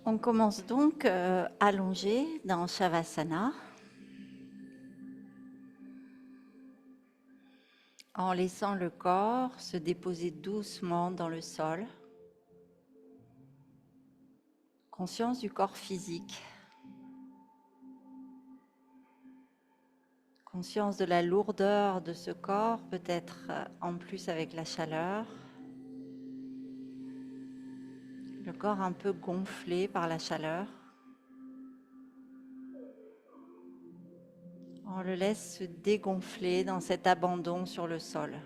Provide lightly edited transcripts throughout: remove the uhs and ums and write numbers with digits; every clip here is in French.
On commence donc allongé dans Shavasana en laissant le corps se déposer doucement dans le sol. Conscience du corps physique. Conscience de la lourdeur de ce corps, peut-être en plus avec la chaleur. Le corps un peu gonflé par la chaleur. On le laisse se dégonfler dans cet abandon sur le sol.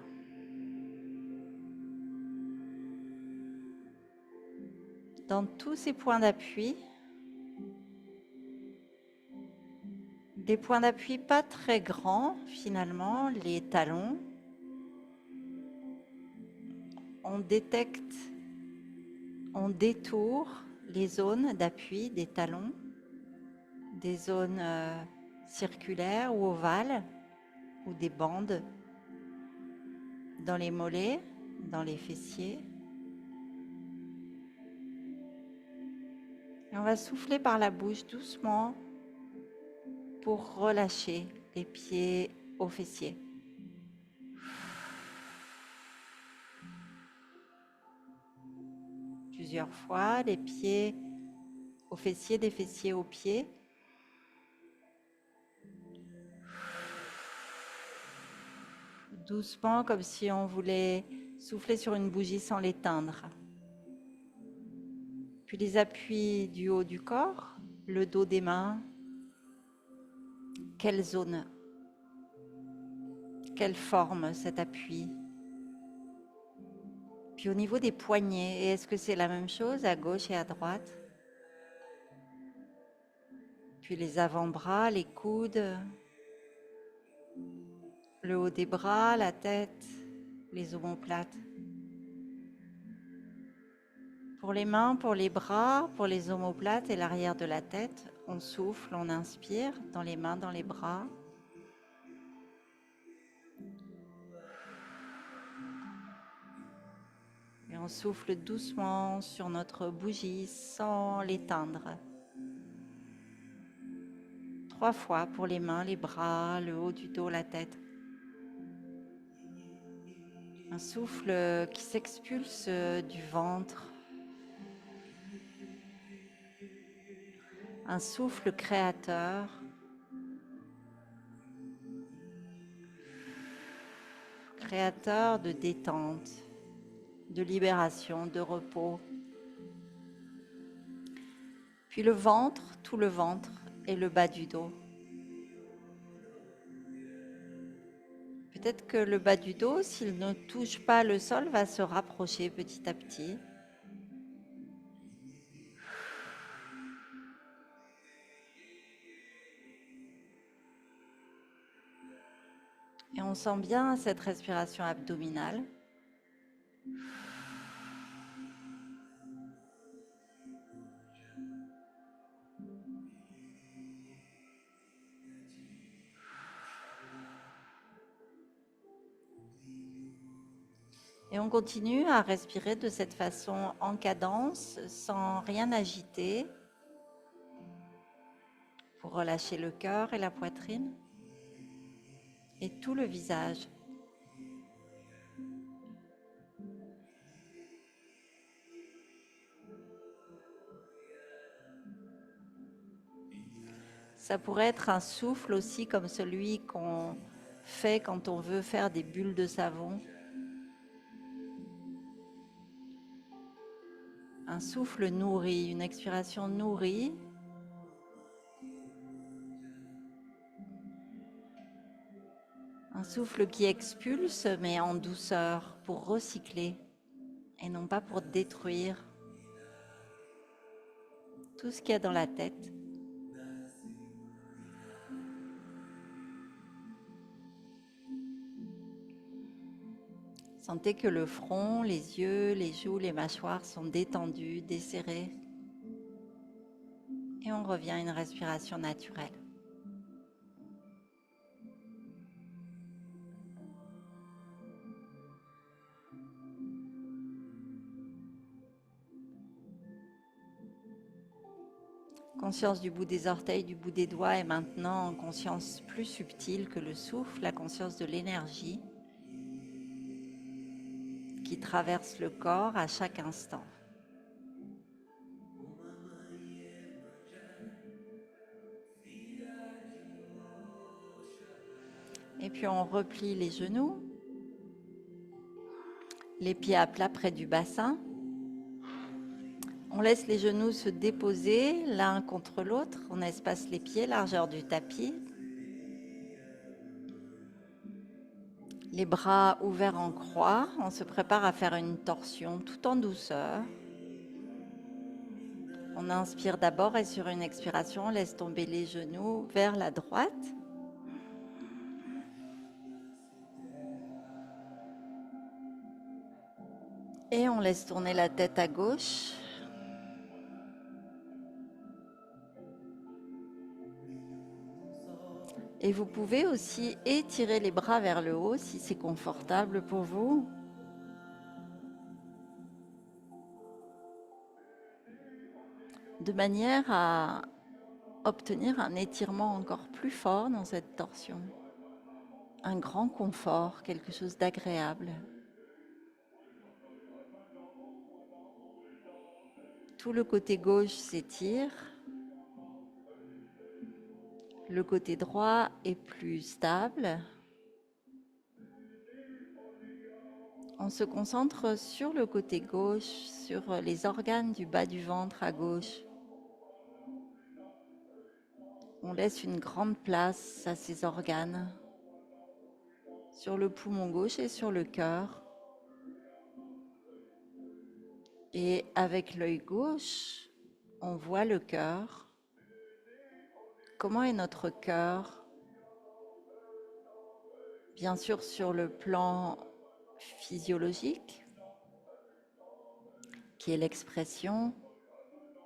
Dans tous ces points d'appui, des points d'appui pas très grands finalement, les talons. On détecte, on détourne les zones d'appui des talons, des zones circulaires ou ovales ou des bandes dans les mollets, dans les fessiers. Et on va souffler par la bouche doucement pour relâcher les pieds aux fessiers. Plusieurs fois, les pieds aux fessiers, des fessiers aux pieds. Doucement, comme si on voulait souffler sur une bougie sans l'éteindre. Puis les appuis du haut du corps, le dos des mains. Quelle zone, quelle forme cet appui? Puis au niveau des poignets, est-ce que c'est la même chose à gauche et à droite? Puis les avant-bras, les coudes, le haut des bras, la tête, les omoplates. Pour les mains, pour les bras, pour les omoplates et l'arrière de la tête, on souffle, on inspire dans les mains, dans les bras. Et on souffle doucement sur notre bougie sans l'éteindre. 3 fois pour les mains, les bras, le haut du dos, la tête. Un souffle qui s'expulse du ventre. Un souffle créateur. Créateur de détente, de libération, de repos. Puis le ventre, tout le ventre et le bas du dos. Peut-être que le bas du dos, s'il ne touche pas le sol, va se rapprocher petit à petit. Et on sent bien cette respiration abdominale. Et on continue à respirer de cette façon en cadence, sans rien agiter, pour relâcher le cœur et la poitrine et tout le visage. Ça pourrait être un souffle aussi comme celui qu'on fait quand on veut faire des bulles de savon. Un souffle nourri, une expiration nourrie. Un souffle qui expulse mais en douceur pour recycler et non pas pour détruire tout ce qu'il y a dans la tête. Sentez que le front, les yeux, les joues, les mâchoires sont détendus, desserrés. Et on revient à une respiration naturelle. Conscience du bout des orteils, du bout des doigts et maintenant conscience plus subtile que le souffle, la conscience de l'énergie qui traverse le corps à chaque instant. Et puis on replie les genoux, les pieds à plat près du bassin. On laisse les genoux se déposer l'un contre l'autre. On espace les pieds, largeur du tapis. Les bras ouverts en croix. On se prépare à faire une torsion tout en douceur. On inspire d'abord et sur une expiration, on laisse tomber les genoux vers la droite. Et on laisse tourner la tête à gauche. Et vous pouvez aussi étirer les bras vers le haut si c'est confortable pour vous. De manière à obtenir un étirement encore plus fort dans cette torsion. Un grand confort, quelque chose d'agréable. Tout le côté gauche s'étire. Le côté droit est plus stable. On se concentre sur le côté gauche, sur les organes du bas du ventre à gauche. On laisse une grande place à ces organes, sur le poumon gauche et sur le cœur. Et avec l'œil gauche, on voit le cœur. Comment est notre cœur? Bien sûr sur le plan physiologique, qui est l'expression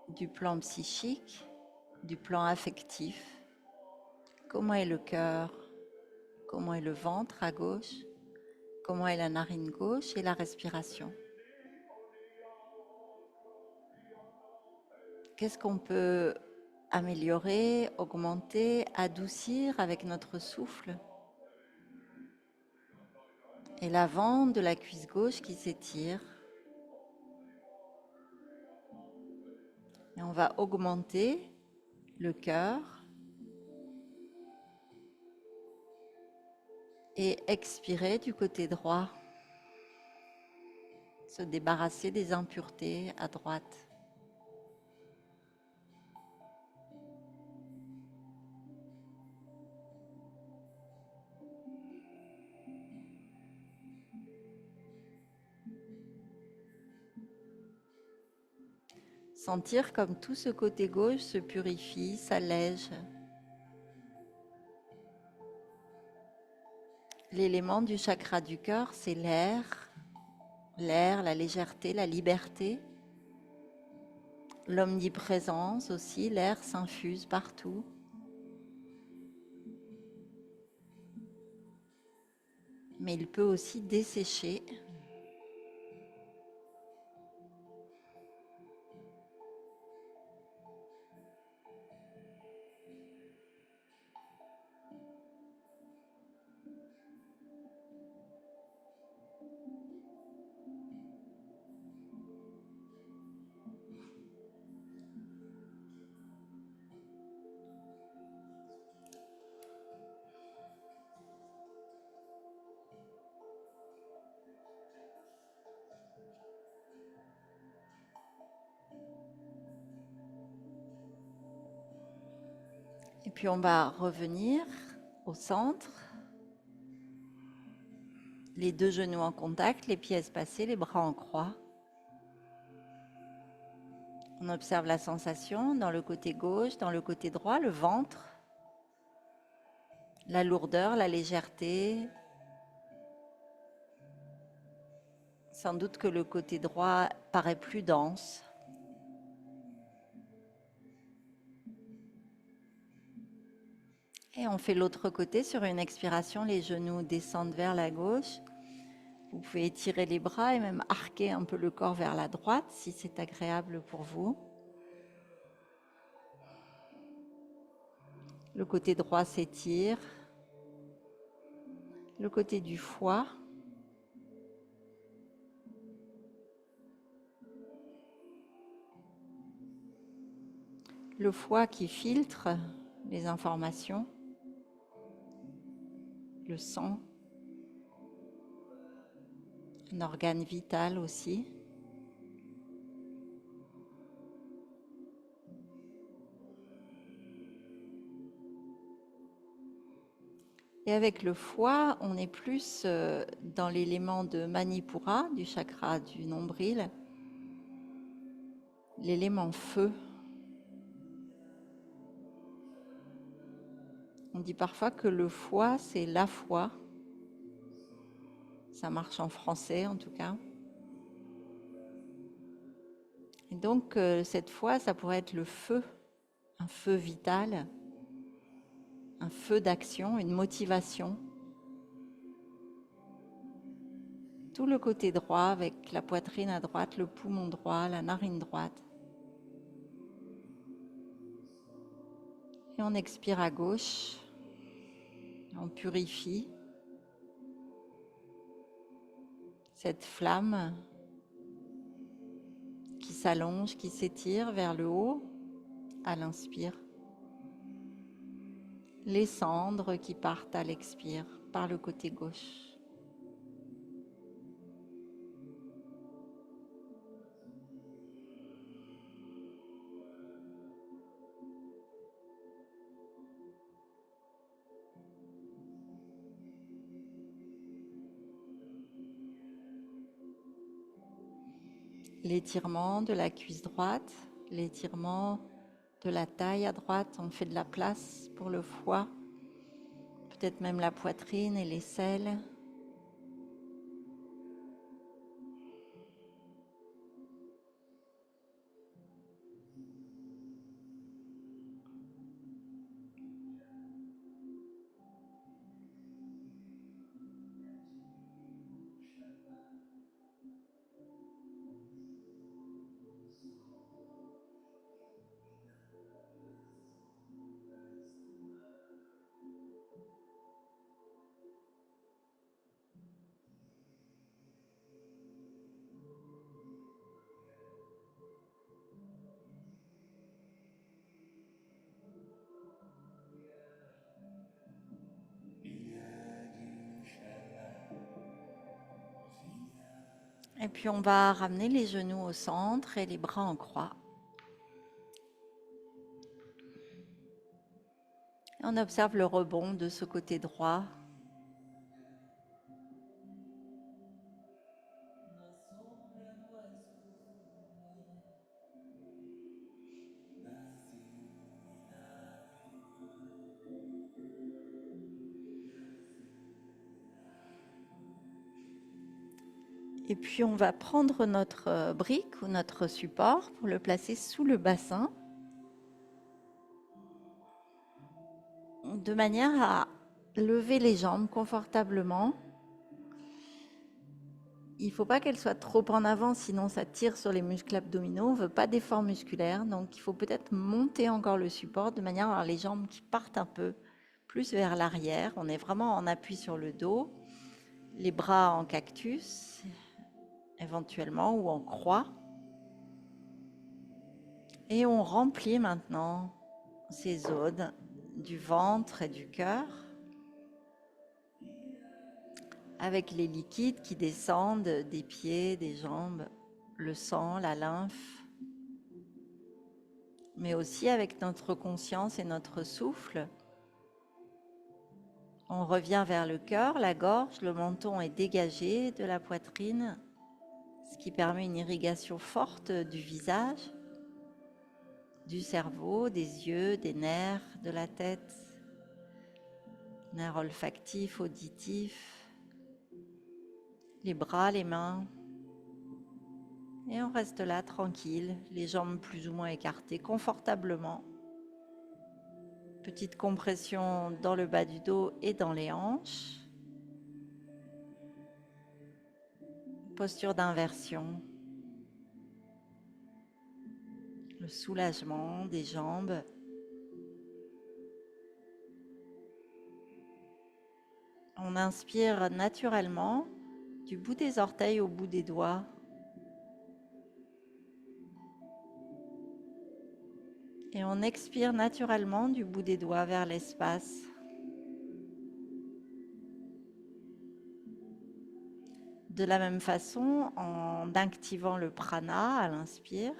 du plan psychique, du plan affectif. Comment est le cœur? Comment est le ventre à gauche? Comment est la narine gauche et la respiration? Qu'est-ce qu'on peut améliorer, augmenter, adoucir avec notre souffle? Et l'avant de la cuisse gauche qui s'étire. Et on va augmenter le cœur et expirer du côté droit. Se débarrasser des impuretés à droite. Sentir comme tout ce côté gauche se purifie, s'allège. L'élément du chakra du cœur, c'est l'air. L'air, la légèreté, la liberté. L'omniprésence aussi, l'air s'infuse partout. Mais il peut aussi dessécher. Et puis on va revenir au centre. Les deux genoux en contact, les pieds espacés, les bras en croix. On observe la sensation dans le côté gauche, dans le côté droit, le ventre. La lourdeur, la légèreté. Sans doute que le côté droit paraît plus dense. Et on fait l'autre côté sur une expiration, les genoux descendent vers la gauche. Vous pouvez étirer les bras et même arquer un peu le corps vers la droite si c'est agréable pour vous. Le côté droit s'étire. Le côté du foie. Le foie qui filtre les informations. Le sang. Un organe vital aussi. Et avec le foie, on est plus dans l'élément de Manipura, du chakra du nombril, l'élément feu. On dit parfois que le foie, c'est la foi. Ça marche en français en tout cas. Et donc cette foi, ça pourrait être le feu, un feu vital, un feu d'action, une motivation. Tout le côté droit avec la poitrine à droite, le poumon droit, la narine droite. Et on expire à gauche, on purifie cette flamme qui s'allonge, qui s'étire vers le haut à l'inspire. Les cendres qui partent à l'expire par le côté gauche. L'étirement de la cuisse droite, l'étirement de la taille à droite, on fait de la place pour le foie, peut-être même la poitrine et l'aisselle. Et puis on va ramener les genoux au centre et les bras en croix. Et on observe le rebond de ce côté droit. Et puis on va prendre notre brique ou notre support pour le placer sous le bassin, de manière à lever les jambes confortablement. Il ne faut pas qu'elles soient trop en avant, sinon ça tire sur les muscles abdominaux. On ne veut pas d'effort musculaire, donc il faut peut-être monter encore le support de manière à avoir les jambes qui partent un peu plus vers l'arrière. On est vraiment en appui sur le dos, les bras en cactus, éventuellement, ou en croix. Et on remplit maintenant ces zones du ventre et du cœur avec les liquides qui descendent des pieds, des jambes, le sang, la lymphe, mais aussi avec notre conscience et notre souffle. On revient vers le cœur, la gorge, le menton est dégagé de la poitrine, ce qui permet une irrigation forte du visage, du cerveau, des yeux, des nerfs, de la tête, nerfs olfactifs, auditifs, les bras, les mains. Et on reste là tranquille, les jambes plus ou moins écartées, confortablement. Petite compression dans le bas du dos et dans les hanches. Posture d'inversion. Le soulagement des jambes. On inspire naturellement du bout des orteils au bout des doigts. Et on expire naturellement du bout des doigts vers l'espace. De la même façon, en activant le prana à l'inspire,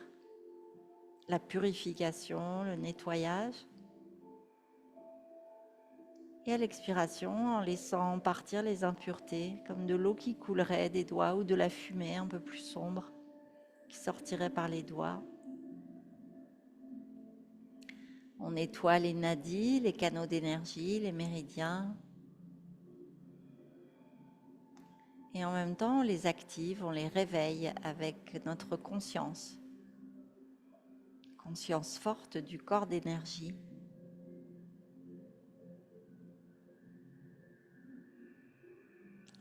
la purification, le nettoyage. Et à l'expiration, en laissant partir les impuretés, comme de l'eau qui coulerait des doigts ou de la fumée un peu plus sombre qui sortirait par les doigts. On nettoie les nadis, les canaux d'énergie, les méridiens. Et en même temps, on les active, on les réveille avec notre conscience. Conscience forte du corps d'énergie.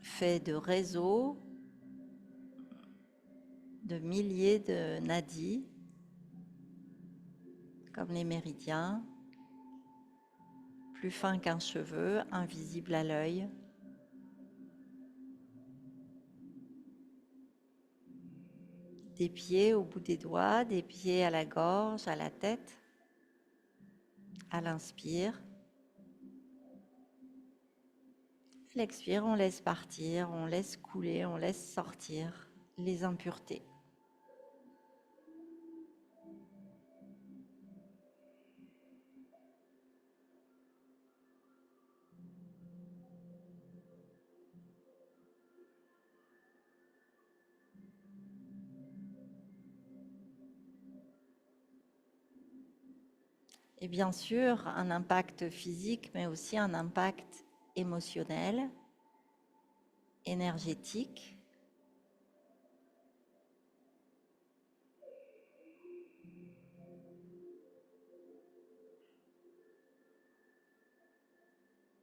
Fait de réseaux, de milliers de nadis, comme les méridiens, plus fins qu'un cheveu, invisibles à l'œil. Des pieds au bout des doigts, des pieds à la gorge, à la tête. À l'inspire. À l'expire, on laisse partir, on laisse couler, on laisse sortir les impuretés. Et bien sûr, un impact physique, mais aussi un impact émotionnel, énergétique.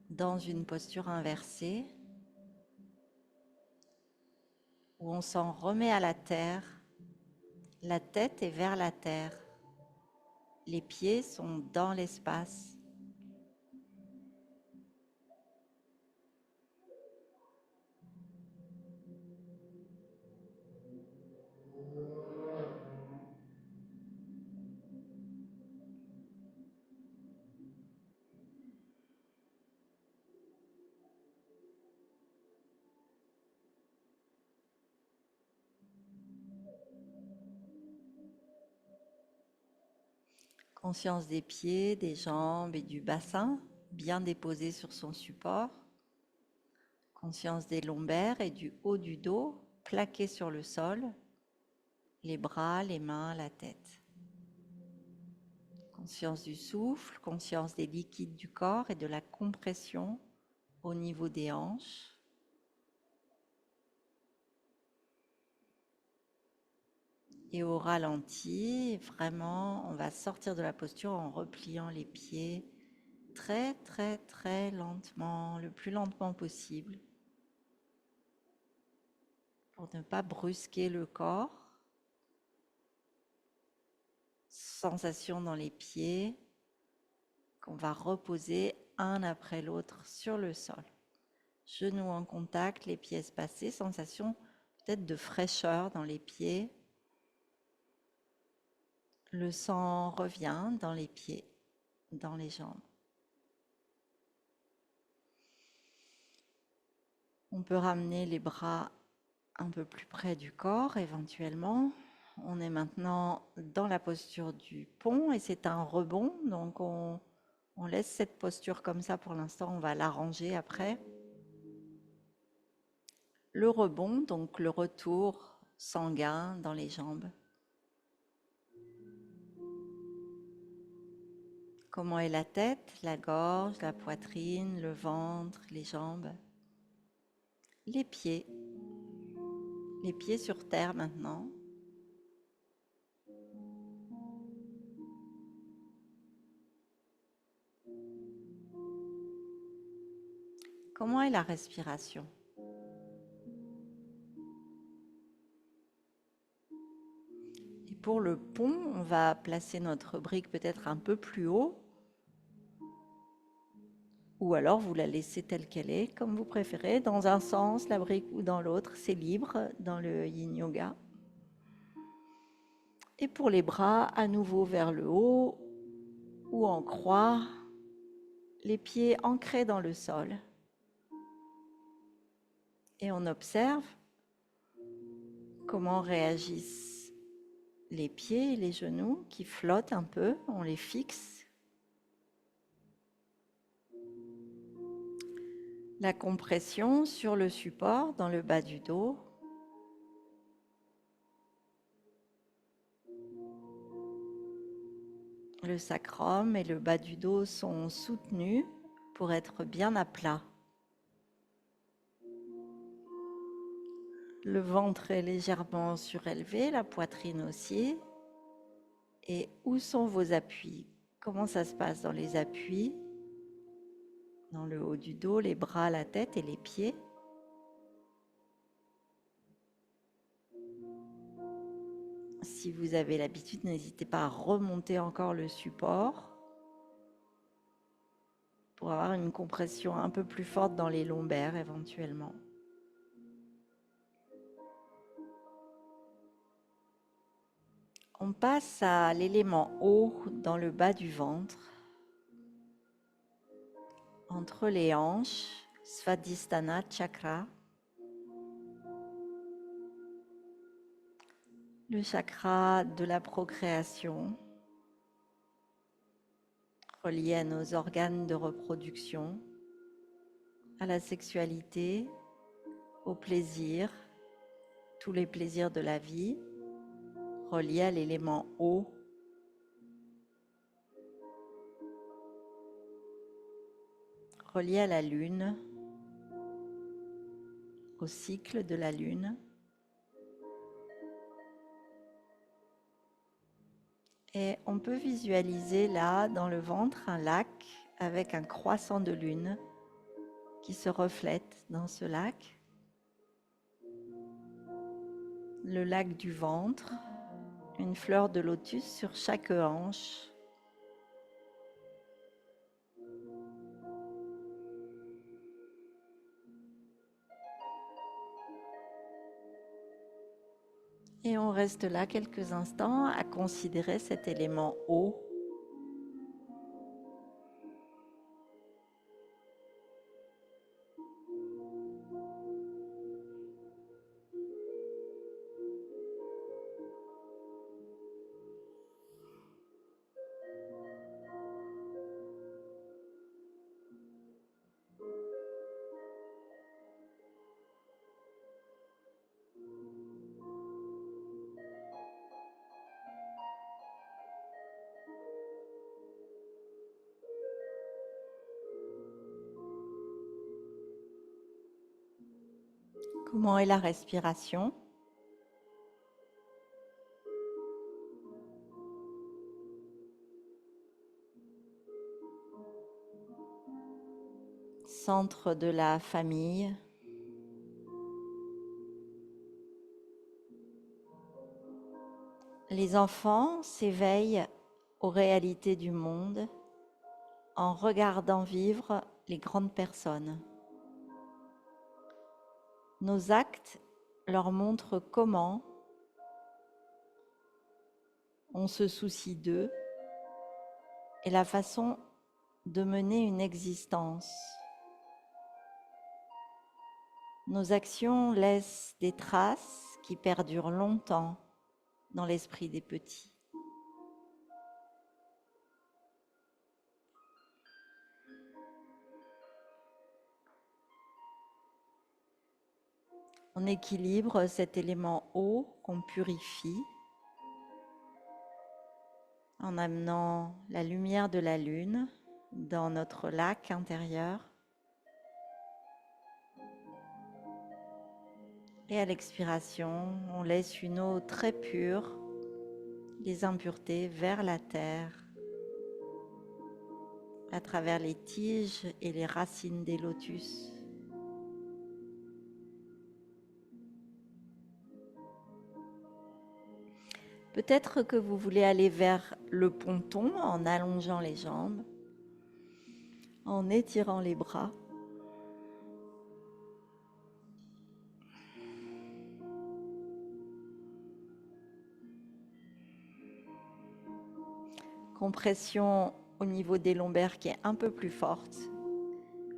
Dans une posture inversée, où on s'en remet à la terre, la tête est vers la terre, les pieds sont dans l'espace. Conscience des pieds, des jambes et du bassin, bien déposé sur son support. Conscience des lombaires et du haut du dos, plaqué sur le sol. Les bras, les mains, la tête. Conscience du souffle, conscience des liquides du corps et de la compression au niveau des hanches. Et au ralenti, vraiment, on va sortir de la posture en repliant les pieds très, très, très lentement, le plus lentement possible, pour ne pas brusquer le corps. Sensation dans les pieds qu'on va reposer un après l'autre sur le sol. Genoux en contact, les pieds espacés, sensation peut-être de fraîcheur dans les pieds. Le sang revient dans les pieds, dans les jambes. On peut ramener les bras un peu plus près du corps éventuellement. On est maintenant dans la posture du pont et c'est un rebond, donc on laisse cette posture comme ça pour l'instant, on va l'arranger après. Le rebond, donc le retour sanguin dans les jambes. Comment est la tête, la gorge, la poitrine, le ventre, les jambes, les pieds sur terre maintenant. Comment est la respiration? Et pour le pont, on va placer notre brique peut-être un peu plus haut. ou alors vous la laissez telle qu'elle est, comme vous préférez, dans un sens, la brique, ou dans l'autre, c'est libre dans le yin yoga. Et pour les bras, à nouveau vers le haut ou en croix, les pieds ancrés dans le sol. Et on observe comment réagissent les pieds et les genoux qui flottent un peu, on les fixe. La compression sur le support dans le bas du dos. Le sacrum et le bas du dos sont soutenus pour être bien à plat. Le ventre est légèrement surélevé, la poitrine aussi. Et où sont vos appuis? Comment ça se passe dans les appuis? Dans le haut du dos, les bras, la tête et les pieds. Si vous avez l'habitude, n'hésitez pas à remonter encore le support pour avoir une compression un peu plus forte dans les lombaires éventuellement. On passe à l'élément eau dans le bas du ventre, entre les hanches, Svadhisthana chakra. Le chakra de la procréation, relié à nos organes de reproduction, à la sexualité, au plaisir, tous les plaisirs de la vie, reliés à l'élément eau. Relié à la lune, au cycle de la lune. Et on peut visualiser là, dans le ventre, un lac avec un croissant de lune qui se reflète dans ce lac. Le lac du ventre, une fleur de lotus sur chaque hanche. Et on reste là quelques instants à considérer cet élément eau. Comment est la respiration? Centre de la famille. Les enfants s'éveillent aux réalités du monde en regardant vivre les grandes personnes. Nos actes leur montrent comment on se soucie d'eux et la façon de mener une existence. Nos actions laissent des traces qui perdurent longtemps dans l'esprit des petits. On équilibre cet élément eau qu'on purifie en amenant la lumière de la lune dans notre lac intérieur. Et à l'expiration, on laisse une eau très pure, les impuretés vers la terre, à travers les tiges et les racines des lotus. Peut-être que vous voulez aller vers le ponton en allongeant les jambes, en étirant les bras. Compression au niveau des lombaires qui est un peu plus forte.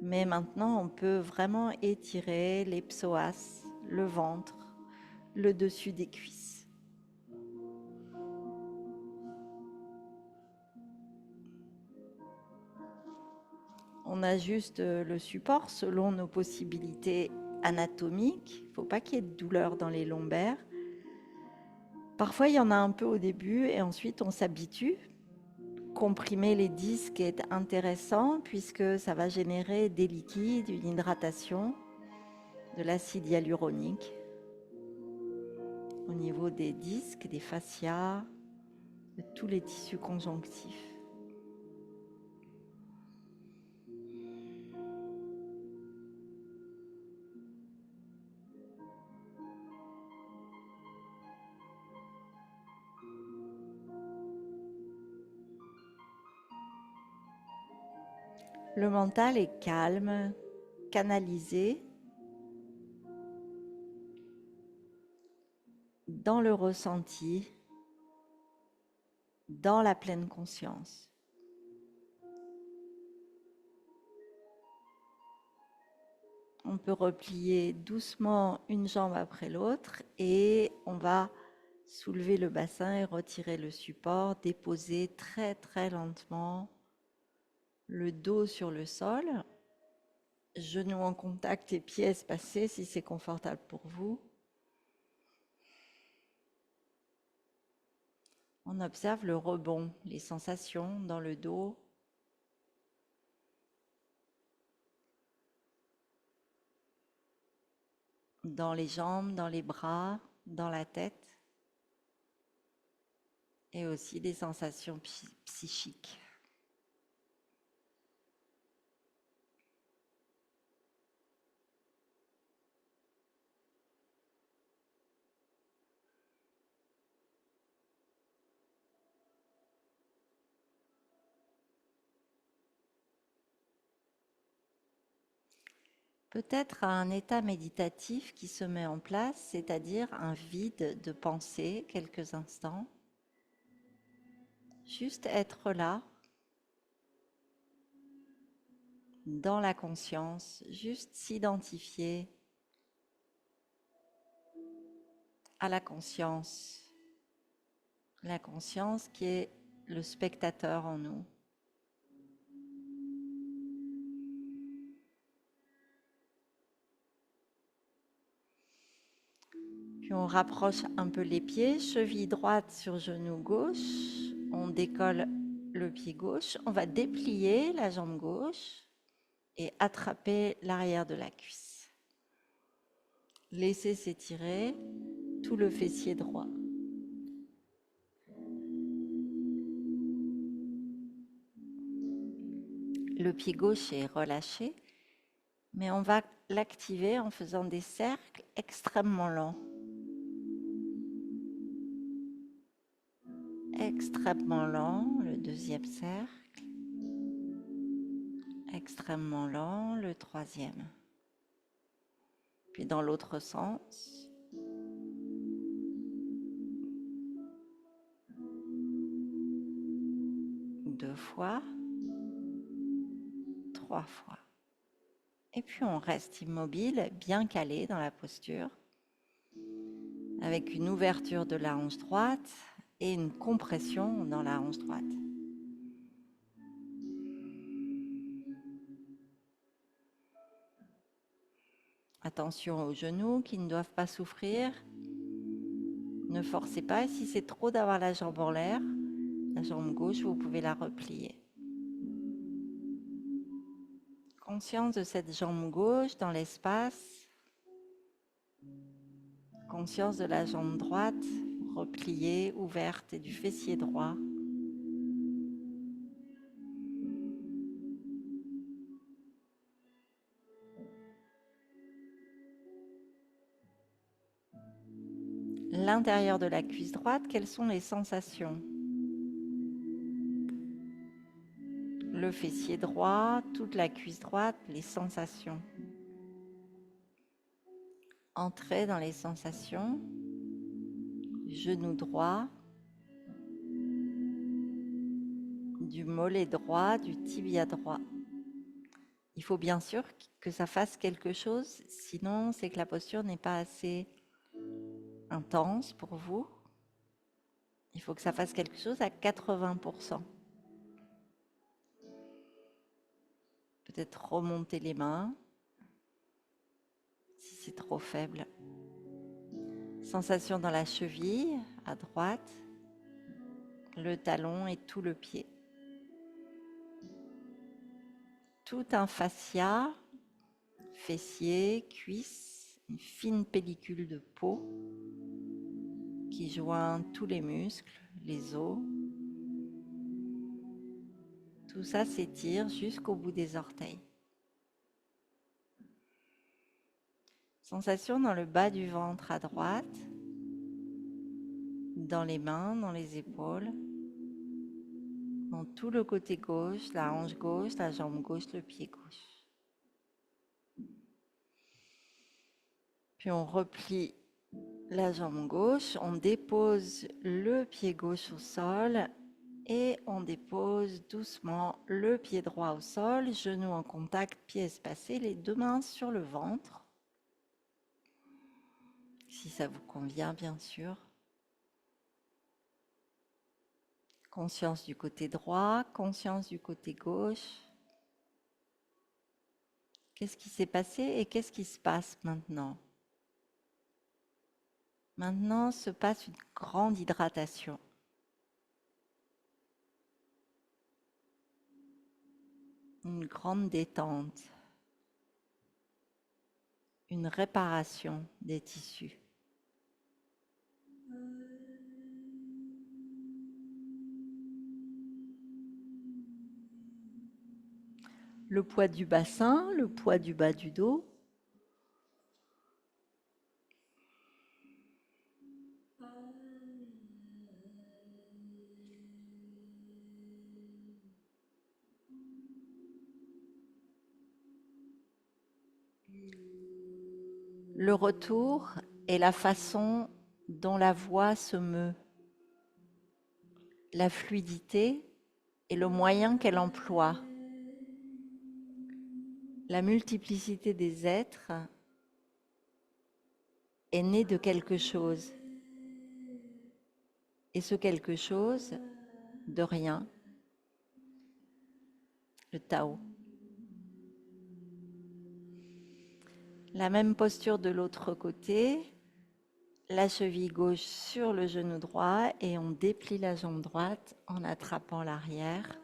Mais maintenant, on peut vraiment étirer les psoas, le ventre, le dessus des cuisses. On ajuste le support selon nos possibilités anatomiques. Il ne faut pas qu'il y ait de douleur dans les lombaires. Parfois, il y en a un peu au début et ensuite, on s'habitue. Comprimer les disques est intéressant puisque ça va générer des liquides, une hydratation, de l'acide hyaluronique au niveau des disques, des fascias, de tous les tissus conjonctifs. Le mental est calme, canalisé dans le ressenti, dans la pleine conscience. On peut replier doucement une jambe après l'autre et on va soulever le bassin et retirer le support, déposer très très lentement le dos sur le sol, genoux en contact et pieds espacés si c'est confortable pour vous. On observe le rebond, les sensations dans le dos. Dans les jambes, dans les bras, dans la tête. Et aussi des sensations psychiques. Peut-être un état méditatif qui se met en place, c'est-à-dire un vide de pensée quelques instants. Juste être là, dans la conscience, juste s'identifier à la conscience qui est le spectateur en nous. Puis on rapproche un peu les pieds, cheville droite sur genou gauche, on décolle le pied gauche, on va déplier la jambe gauche et attraper l'arrière de la cuisse. Laissez s'étirer tout le fessier droit. Le pied gauche est relâché, mais on va l'activer en faisant des cercles extrêmement lents. Extrêmement lent, le deuxième cercle. Extrêmement lent, le troisième. Puis dans l'autre sens. Deux fois. Trois fois. Et puis on reste immobile, bien calé dans la posture, avec une ouverture de la hanche droite et une compression dans la hanche droite. Attention aux genoux qui ne doivent pas souffrir. Ne forcez pas. Et si c'est trop d'avoir la jambe en l'air, la jambe gauche, vous pouvez la replier. Conscience de cette jambe gauche dans l'espace. Conscience de la jambe droite, repliée, ouverte et du fessier droit. L'intérieur de la cuisse droite, quelles sont les sensations? le fessier droit, toute la cuisse droite, les sensations. Entrez dans les sensations, genou droit, du mollet droit, du tibia droit. Il faut bien sûr que ça fasse quelque chose, sinon c'est que la posture n'est pas assez intense pour vous. Il faut que ça fasse quelque chose à 80%. Peut-être remonter les mains si c'est trop faible. Sensation dans la cheville à droite, le talon et tout le pied. Tout un fascia, fessier, cuisse, une fine pellicule de peau qui joint tous les muscles, les os. Tout ça s'étire jusqu'au bout des orteils. Sensation dans le bas du ventre à droite, dans les mains, dans les épaules, dans tout le côté gauche, la hanche gauche, la jambe gauche, le pied gauche. Puis on replie la jambe gauche, on dépose le pied gauche au sol et on dépose doucement le pied droit au sol, genoux en contact, pieds espacés, les deux mains sur le ventre. Si ça vous convient, bien sûr. Conscience du côté droit, conscience du côté gauche. Qu'est-ce qui s'est passé et qu'est-ce qui se passe maintenant? Maintenant se passe une grande hydratation. Une grande détente. Une réparation des tissus. Le poids du bassin, le poids du bas du dos. Le retour est la façon dont la voix se meut. La fluidité est le moyen qu'elle emploie. La multiplicité des êtres est née de quelque chose. Et ce quelque chose, de rien, le Tao. La même posture de l'autre côté, la cheville gauche sur le genou droit et on déplie la jambe droite en attrapant l'arrière.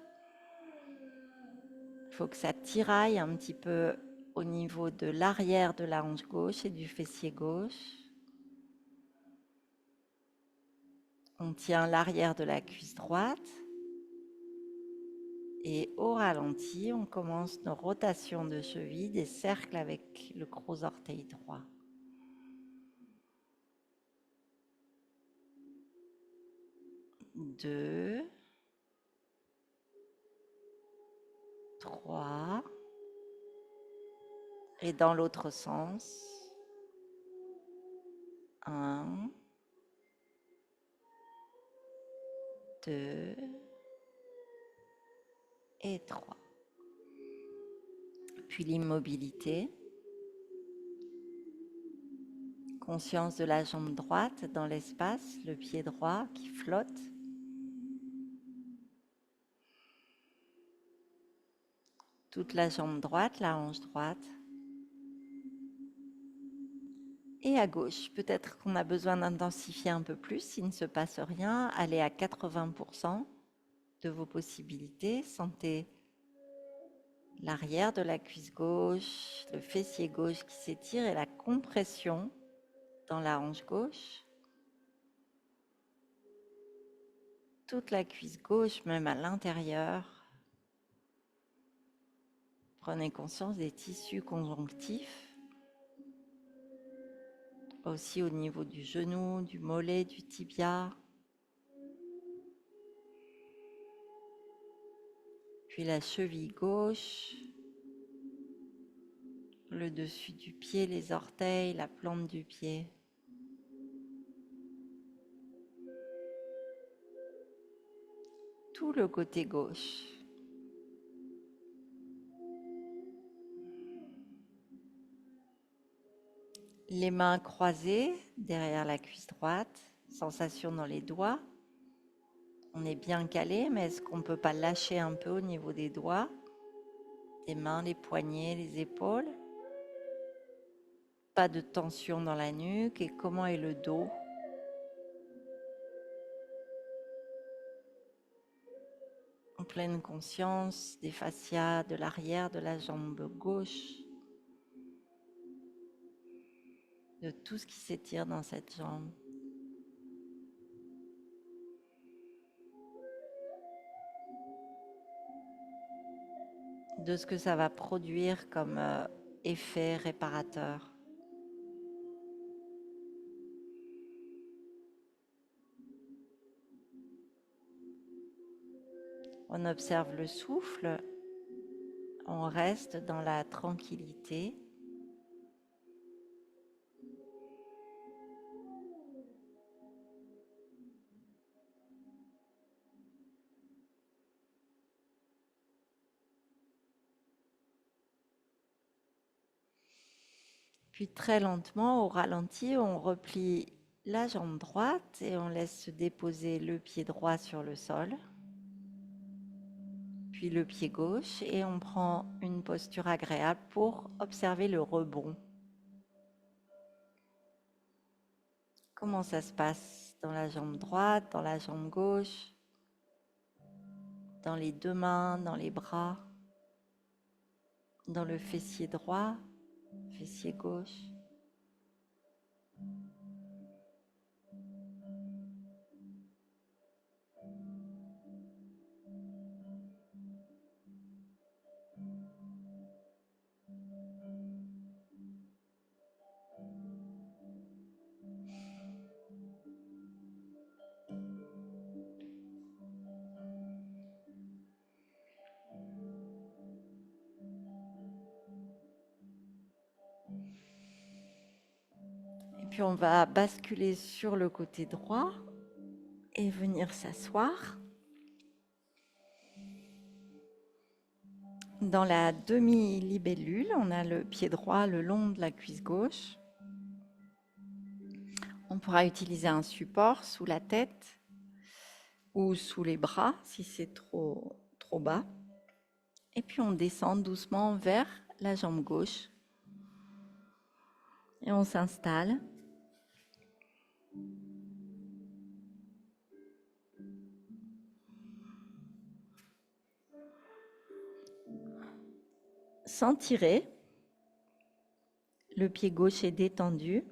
Il faut que ça tiraille un petit peu au niveau de l'arrière de la hanche gauche et du fessier gauche. On tient l'arrière de la cuisse droite. Et au ralenti, on commence nos rotations de cheville, des cercles avec le gros orteil droit. 2, 3, et dans l'autre sens. 1, 2 et 3. Puis l'immobilité. Conscience de la jambe droite dans l'espace, le pied droit qui flotte. Toute la jambe droite, la hanche droite. Et à gauche, peut-être qu'on a besoin d'intensifier un peu plus. S'il ne se passe rien, allez à 80% de vos possibilités. Sentez l'arrière de la cuisse gauche, le fessier gauche qui s'étire et la compression dans la hanche gauche. Toute la cuisse gauche, même à l'intérieur. Prenez conscience des tissus conjonctifs. Aussi au niveau du genou, du mollet, du tibia. puis la cheville gauche, le dessus du pied, les orteils, la plante du pied. Tout le côté gauche. Les mains croisées derrière la cuisse droite, sensation dans les doigts. On est bien calé, mais est-ce qu'on ne peut pas lâcher un peu au niveau des doigts, des mains, les poignets, les épaules? Pas de tension dans la nuque. Et comment est le dos? En pleine conscience des fascias de l'arrière de la jambe gauche, de tout ce qui s'étire dans cette jambe. De ce que ça va produire comme effet réparateur. On observe le souffle, on reste dans la tranquillité. Puis très lentement, au ralenti, on replie la jambe droite et on laisse se déposer le pied droit sur le sol. Puis le pied gauche et on prend une posture agréable pour observer le rebond. Comment ça se passe dans la jambe droite, dans la jambe gauche, dans les deux mains, dans les bras, dans le fessier droit, fessier gauche. Et puis on va basculer sur le côté droit et venir s'asseoir. Dans la demi-libellule, on a le pied droit le long de la cuisse gauche. On pourra utiliser un support sous la tête ou sous les bras si c'est trop bas. Et puis on descend doucement vers la jambe gauche. Et on s'installe. Sans tirer. Le pied gauche est détendu.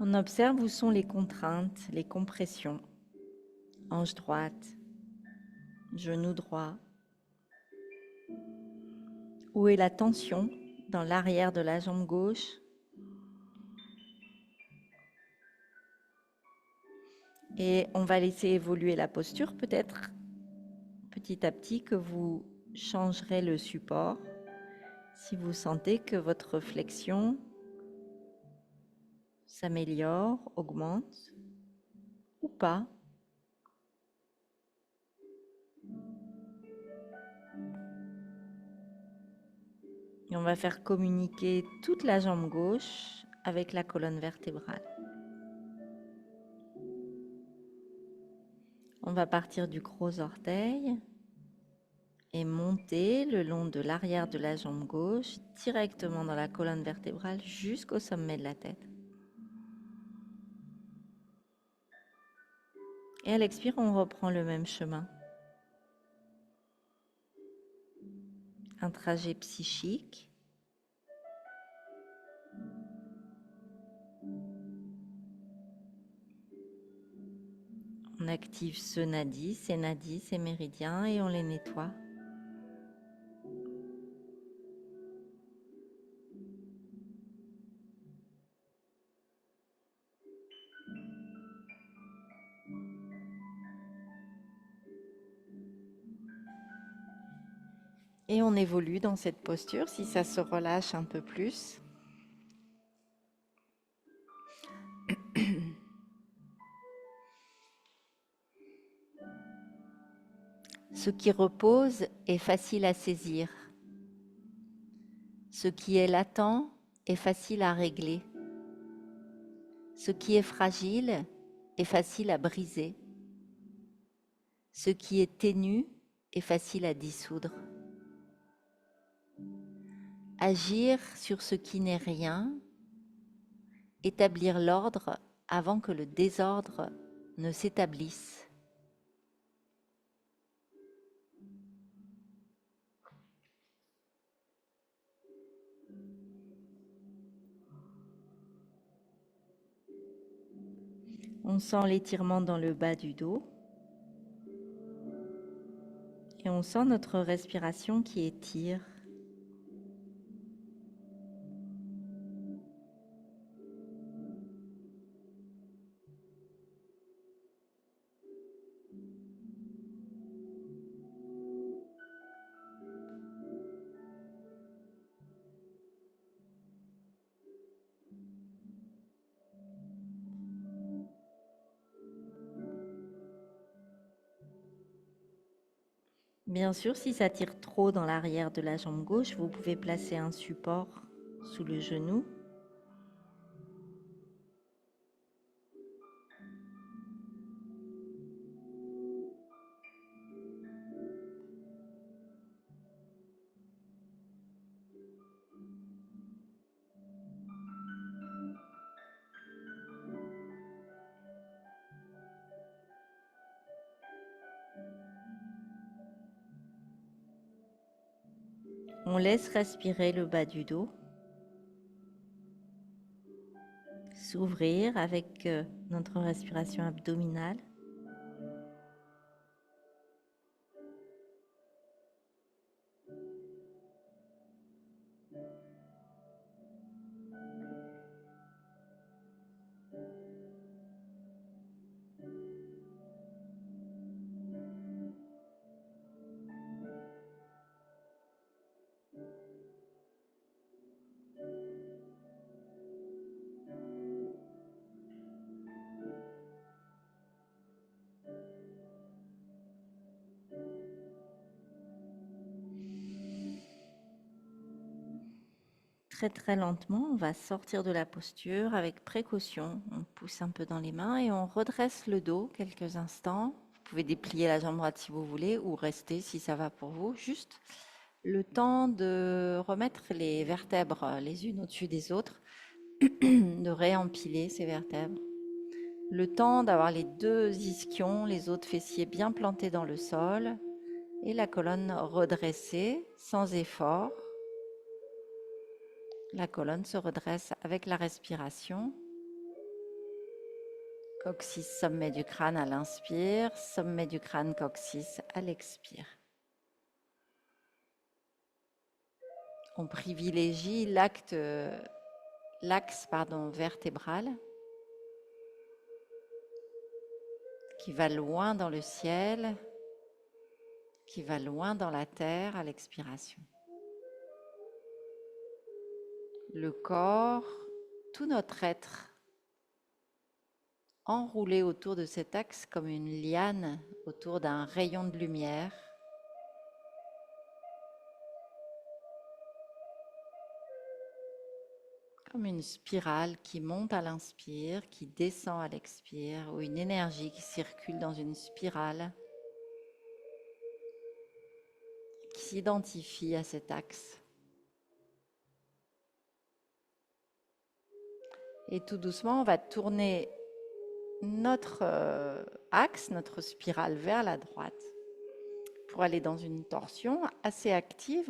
On observe où sont les contraintes, les compressions. Hanche droite, genou droit. Où est la tension dans l'arrière de la jambe gauche? Et on va laisser évoluer la posture, peut-être petit à petit que vous changerez le support si vous sentez que votre flexion s'améliore, augmente ou pas. Et on va faire communiquer toute la jambe gauche avec la colonne vertébrale. On va partir du gros orteil et monter le long de l'arrière de la jambe gauche, directement dans la colonne vertébrale jusqu'au sommet de la tête. Et à l'expire, on reprend le même chemin. Un trajet psychique. On active ce nadis, ces méridiens et on les nettoie. Et on évolue dans cette posture si ça se relâche un peu plus. Ce qui repose est facile à saisir. Ce qui est latent est facile à régler. Ce qui est fragile est facile à briser. Ce qui est ténu est facile à dissoudre. Agir sur ce qui n'est rien, établir l'ordre avant que le désordre ne s'établisse. On sent l'étirement dans le bas du dos et on sent notre respiration qui étire. Bien sûr, si ça tire trop dans l'arrière de la jambe gauche, vous pouvez placer un support sous le genou. On laisse respirer le bas du dos, s'ouvrir avec notre respiration abdominale. Très très lentement, on va sortir de la posture avec précaution. On pousse un peu dans les mains et on redresse le dos quelques instants. Vous pouvez déplier la jambe droite si vous voulez ou rester si ça va pour vous. Juste le temps de remettre les vertèbres les unes au-dessus des autres, de réempiler ces vertèbres. Le temps d'avoir les deux ischions, les os de fessiers bien plantés dans le sol et la colonne redressée sans effort. La colonne se redresse avec la respiration. Coccyx, sommet du crâne à l'inspire, sommet du crâne coccyx à l'expire. On privilégie l'axe vertébral qui va loin dans le ciel, qui va loin dans la terre à l'expiration. Le corps, tout notre être, enroulé autour de cet axe comme une liane autour d'un rayon de lumière. Comme une spirale qui monte à l'inspire, qui descend à l'expire, ou une énergie qui circule dans une spirale, qui s'identifie à cet axe. Et tout doucement, on va tourner notre axe, notre spirale vers la droite pour aller dans une torsion assez active.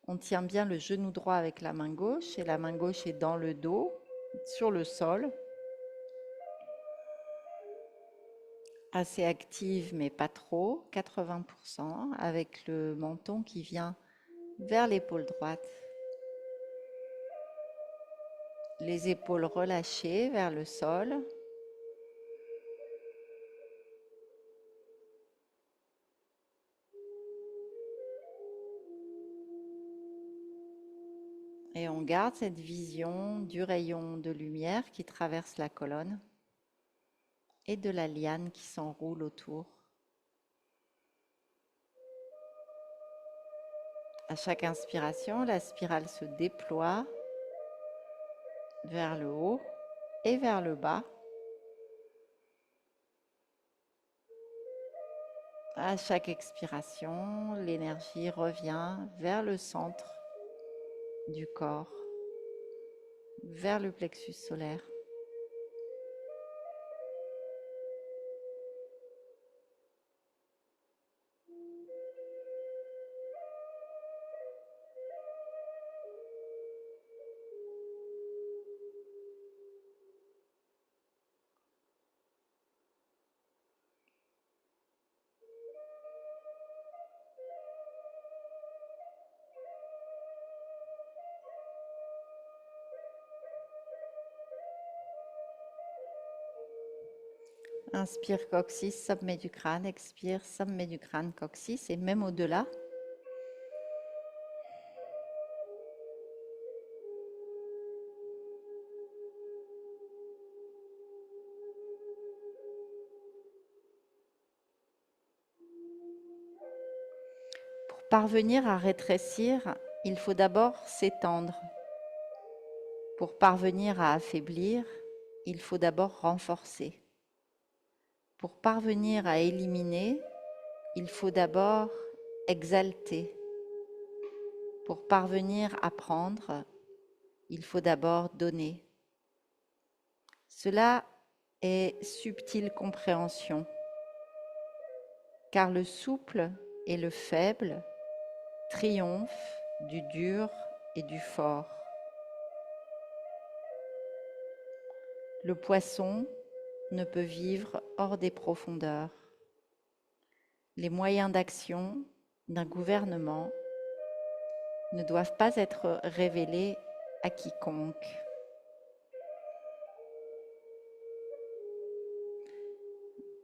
On tient bien le genou droit avec la main gauche et la main gauche est dans le dos, sur le sol. Assez active mais pas trop, 80%, avec le menton qui vient vers l'épaule droite. Les épaules relâchées vers le sol. garde cette vision du rayon de lumière qui traverse la colonne et de la liane qui s'enroule autour. À chaque inspiration, la spirale se déploie vers le haut et vers le bas. À chaque expiration, l'énergie revient vers le centre du corps, vers le plexus solaire. Inspire coccyx, sommet du crâne, expire sommet du crâne, coccyx et même au-delà. Pour parvenir à rétrécir, il faut d'abord s'étendre. Pour parvenir à affaiblir, il faut d'abord renforcer. Pour parvenir à éliminer, il faut d'abord exalter. Pour parvenir à prendre, il faut d'abord donner. Cela est subtile compréhension, car le souple et le faible triomphent du dur et du fort. Le poisson ne peut vivre hors des profondeurs. Les moyens d'action d'un gouvernement ne doivent pas être révélés à quiconque.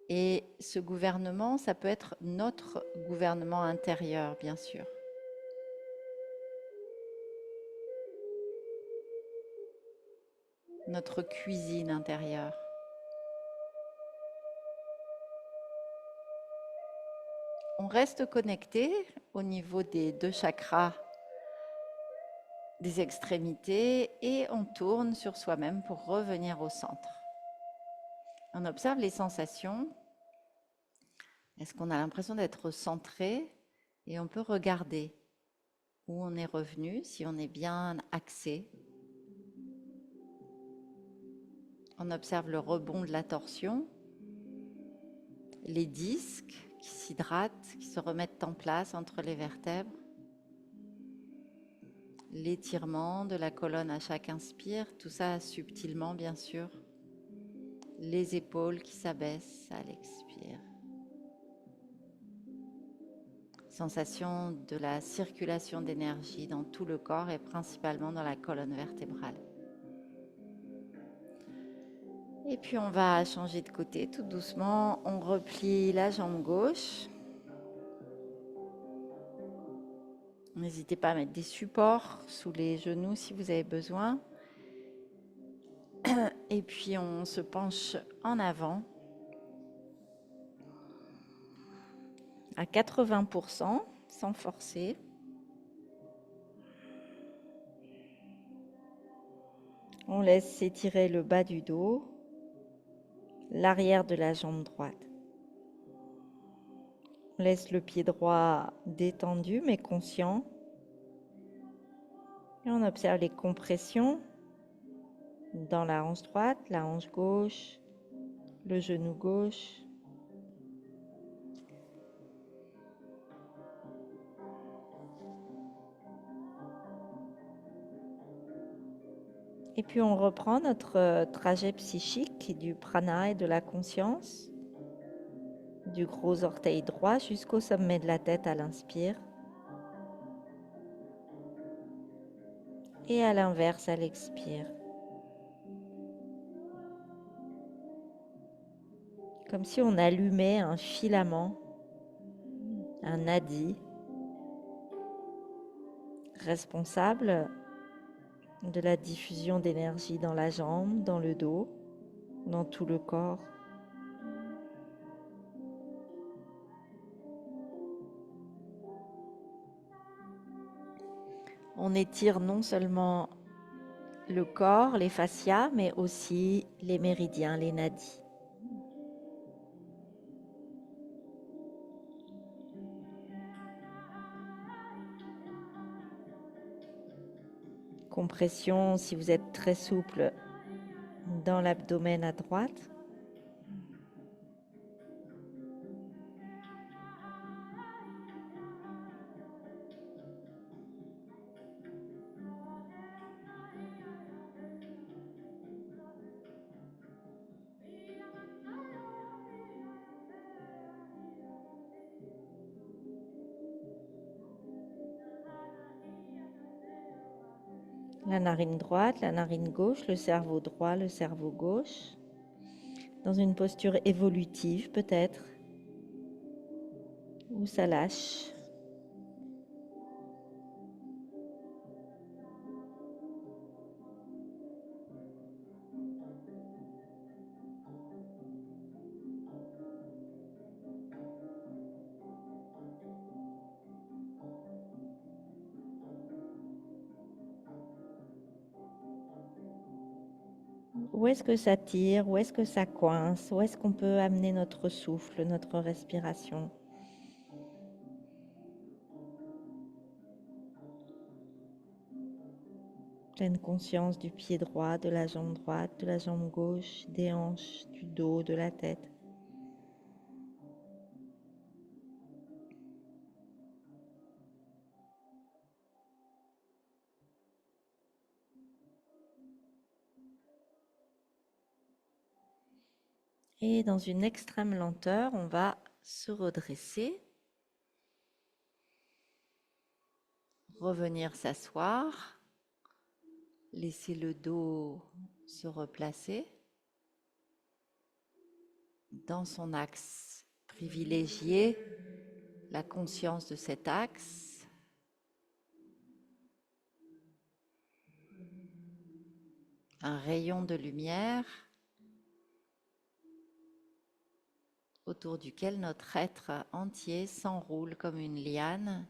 Et ce gouvernement, ça peut être notre gouvernement intérieur, bien sûr. Notre cuisine intérieure. On reste connecté au niveau des 2 chakras des extrémités et on tourne sur soi-même pour revenir au centre. On observe les sensations. Est-ce qu'on a l'impression d'être centré? Et on peut regarder où on est revenu, si on est bien axé. On observe le rebond de la torsion, les disques qui s'hydratent, qui se remettent en place entre les vertèbres, l'étirement de la colonne à chaque inspire, tout ça subtilement bien sûr, les épaules qui s'abaissent à l'expire. Sensation de la circulation d'énergie dans tout le corps et principalement dans la colonne vertébrale. Et puis on va changer de côté tout doucement. On replie la jambe gauche. N'hésitez pas à mettre des supports sous les genoux si vous avez besoin. Et puis on se penche en avant à 80% sans forcer. On laisse s'étirer le bas du dos, l'arrière de la jambe droite. On laisse le pied droit détendu mais conscient. Et on observe les compressions dans la hanche droite, la hanche gauche, le genou gauche. Et puis on reprend notre trajet psychique du prana et de la conscience, du gros orteil droit jusqu'au sommet de la tête à l'inspire. Et à l'inverse à l'expire. Comme si on allumait un filament, un nadi, responsable de la diffusion d'énergie dans la jambe, dans le dos, dans tout le corps. On étire non seulement le corps, les fascias, mais aussi les méridiens, les nadis. Compression si vous êtes très souple dans l'abdomen à droite. La narine droite, la narine gauche, le cerveau droit, le cerveau gauche. Dans une posture évolutive peut-être, où ça lâche. Où est-ce que ça tire? Où est-ce que ça coince? Où est-ce qu'on peut amener notre souffle, notre respiration? Pleine conscience du pied droit, de la jambe droite, de la jambe gauche, des hanches, du dos, de la tête. Et dans une extrême lenteur, on va se redresser, revenir s'asseoir, laisser le dos se replacer dans son axe privilégié, la conscience de cet axe. Un rayon de lumière autour duquel notre être entier s'enroule comme une liane.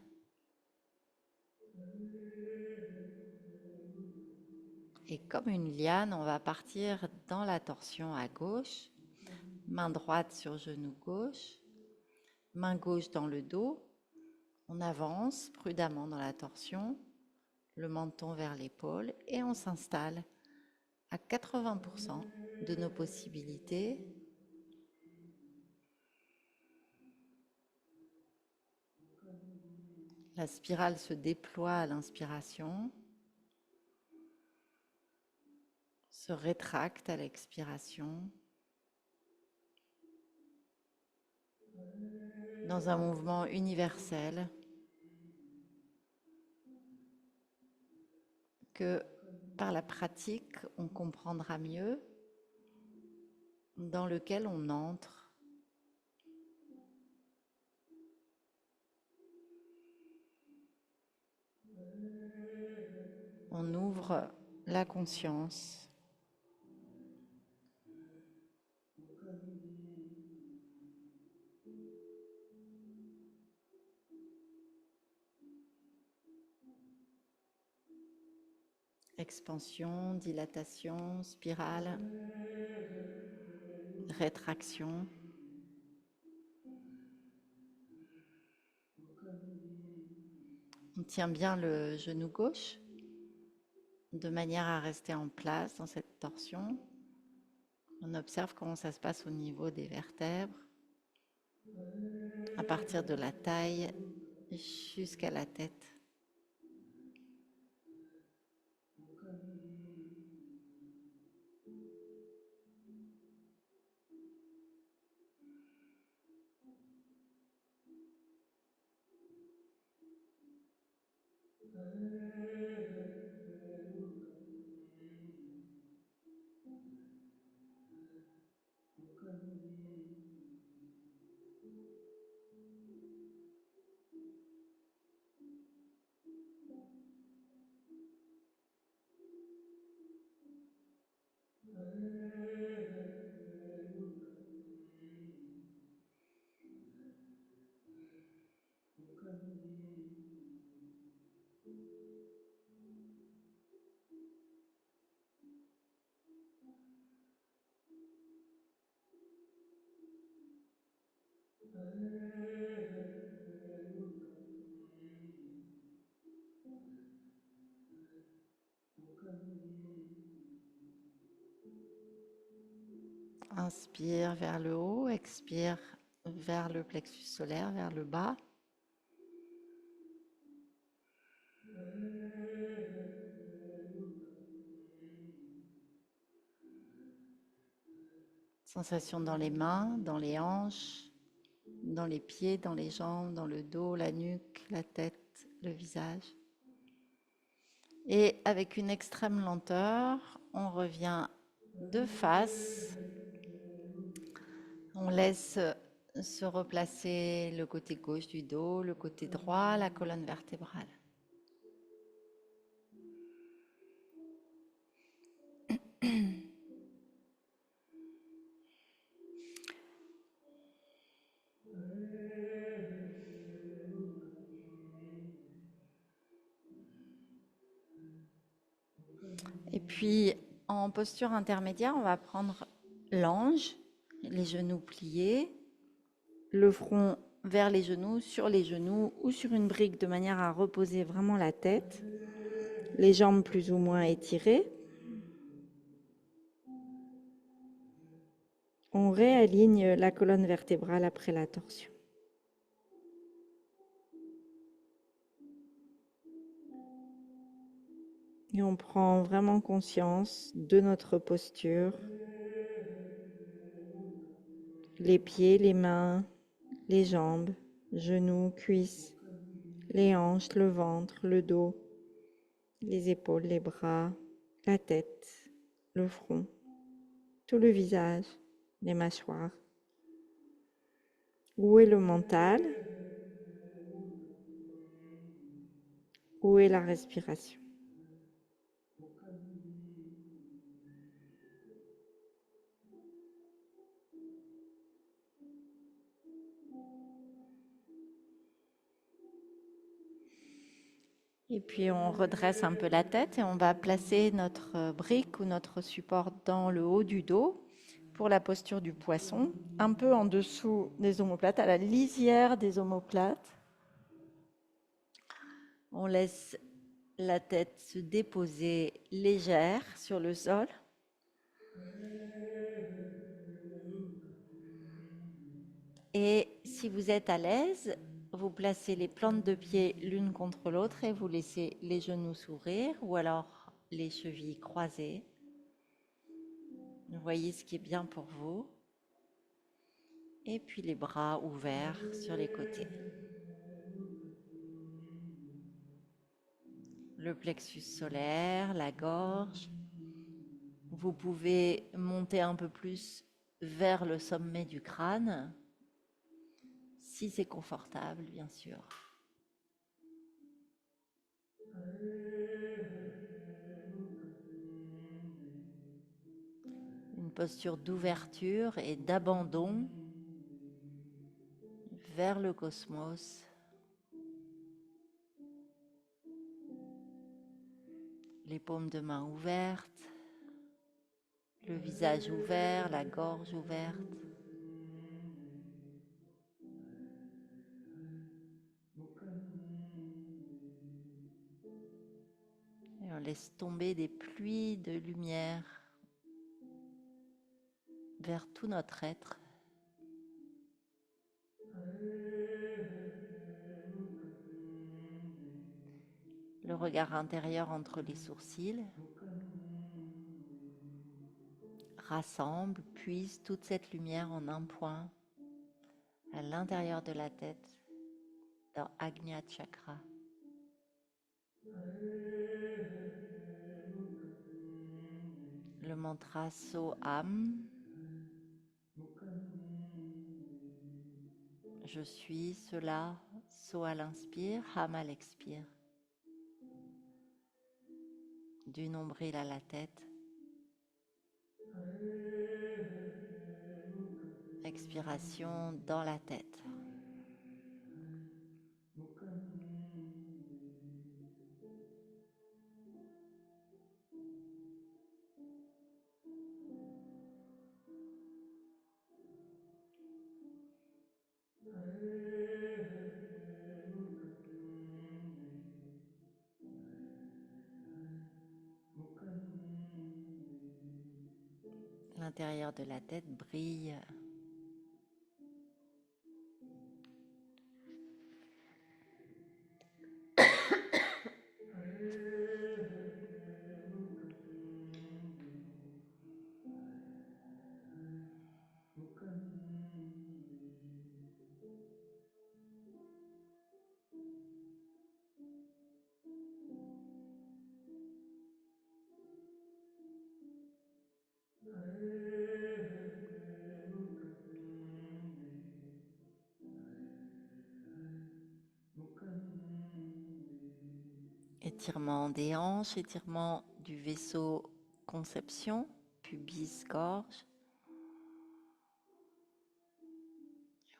Et comme une liane, on va partir dans la torsion à gauche, main droite sur genou gauche, main gauche dans le dos. On avance prudemment dans la torsion, le menton vers l'épaule et on s'installe à 80% de nos possibilités. La spirale se déploie à l'inspiration, se rétracte à l'expiration, dans un mouvement universel que par la pratique on comprendra mieux, dans lequel on entre. On ouvre la conscience. Expansion, dilatation, spirale, rétraction. On tient bien le genou gauche de manière à rester en place dans cette torsion. On observe comment ça se passe au niveau des vertèbres, à partir de la taille jusqu'à la tête. Inspire vers le haut, expire vers le plexus solaire, vers le bas. Sensation dans les mains, dans les hanches, dans les pieds, dans les jambes, dans le dos, la nuque, la tête, le visage. Et avec une extrême lenteur, on revient de face. On laisse se replacer le côté gauche du dos, le côté droit, la colonne vertébrale. Et puis, en posture intermédiaire, on va prendre l'ange, les genoux pliés, le front vers les genoux, sur les genoux ou sur une brique de manière à reposer vraiment la tête, les jambes plus ou moins étirées. On réaligne la colonne vertébrale après la torsion. Et on prend vraiment conscience de notre posture, les pieds, les mains, les jambes, genoux, cuisses, les hanches, le ventre, le dos, les épaules, les bras, la tête, le front, tout le visage, les mâchoires. Où est le mental? Où est la respiration? Et puis on redresse un peu la tête et on va placer notre brique ou notre support dans le haut du dos pour la posture du poisson, un peu en dessous des omoplates, à la lisière des omoplates. On laisse la tête se déposer légère sur le sol. Et si vous êtes à l'aise, vous placez les plantes de pied l'une contre l'autre et vous laissez les genoux s'ouvrir ou alors les chevilles croisées. Vous voyez ce qui est bien pour vous. Et puis les bras ouverts sur les côtés. Le plexus solaire, la gorge. Vous pouvez monter un peu plus vers le sommet du crâne, si c'est confortable, bien sûr. Une posture d'ouverture et d'abandon vers le cosmos. Les paumes de main ouvertes, le visage ouvert, la gorge ouverte. Et on laisse tomber des pluies de lumière vers tout notre être. Le regard intérieur entre les sourcils rassemble, puise toute cette lumière en un point à l'intérieur de la tête, dans Ajna Chakra. Le mantra So-Am. Je suis cela, So à l'inspire, Ham à l'expire. Du nombril à la tête. Expiration dans la tête. L'intérieur de la tête brille. Étirement des hanches, étirement du vaisseau conception, pubis, gorge.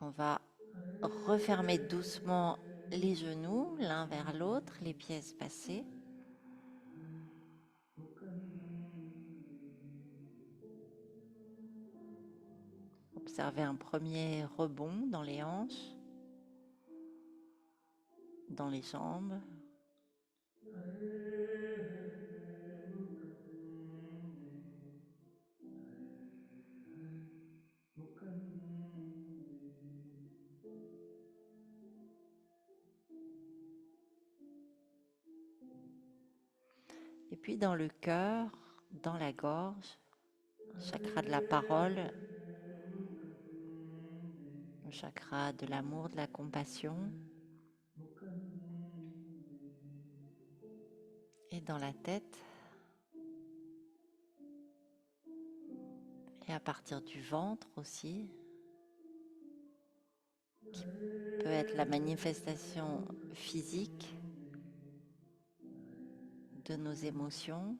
On va refermer doucement les genoux l'un vers l'autre, les pieds espacés. Observez un premier rebond dans les hanches, dans les jambes. Et puis dans le cœur, dans la gorge, chakra de la parole, le chakra de l'amour, de la compassion. Et dans la tête. Et à partir du ventre aussi, qui peut être la manifestation physique de nos émotions.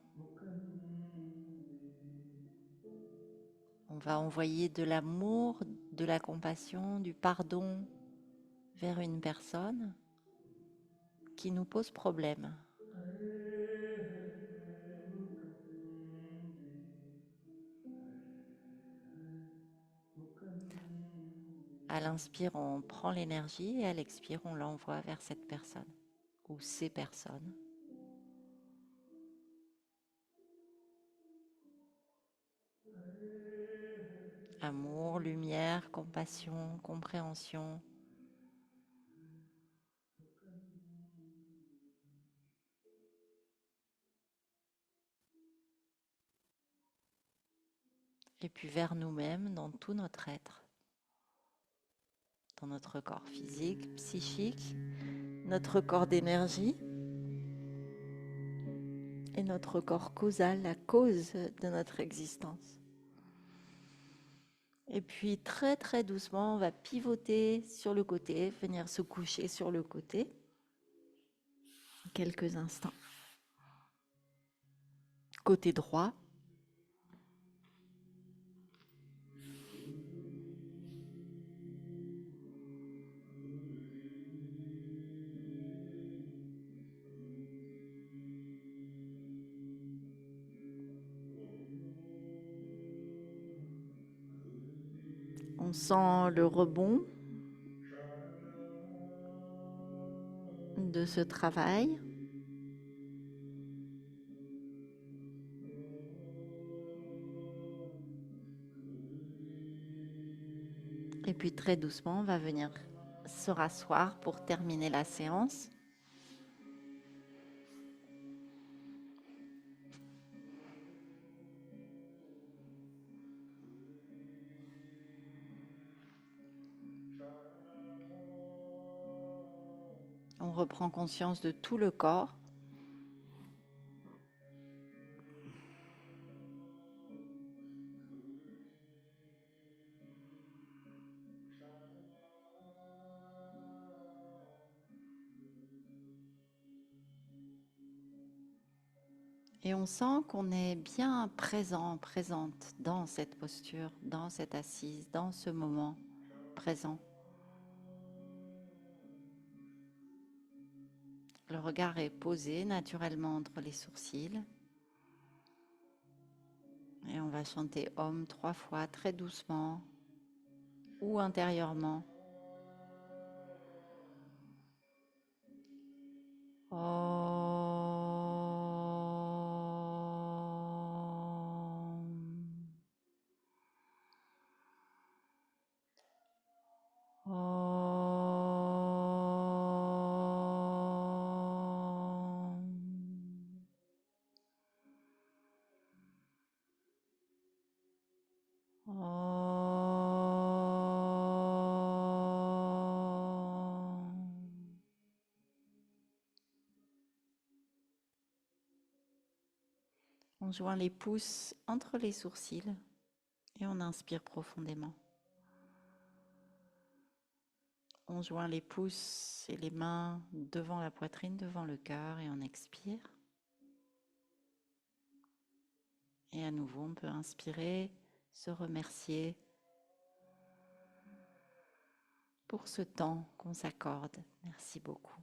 On va envoyer de l'amour, de la compassion, du pardon vers une personne qui nous pose problème. À l'inspire, on prend l'énergie et à l'expire, on l'envoie vers cette personne ou ces personnes. Amour, lumière, compassion, compréhension. Et puis vers nous-mêmes, dans tout notre être, dans notre corps physique, psychique, notre corps d'énergie et notre corps causal, la cause de notre existence. Et puis très très doucement, on va pivoter sur le côté, venir se coucher sur le côté, quelques instants. Côté droit. On sent le rebond de ce travail. Et puis très doucement, on va venir se rasseoir pour terminer la séance. On reprend conscience de tout le corps. Et on sent qu'on est bien présent, présente dans cette posture, dans cette assise, dans ce moment présent. Le regard est posé naturellement entre les sourcils. Et on va chanter Om 3 fois très doucement ou intérieurement. Om. On joint les pouces entre les sourcils et on inspire profondément. On joint les pouces et les mains devant la poitrine, devant le cœur et on expire. Et à nouveau, on peut inspirer, se remercier pour ce temps qu'on s'accorde. Merci beaucoup.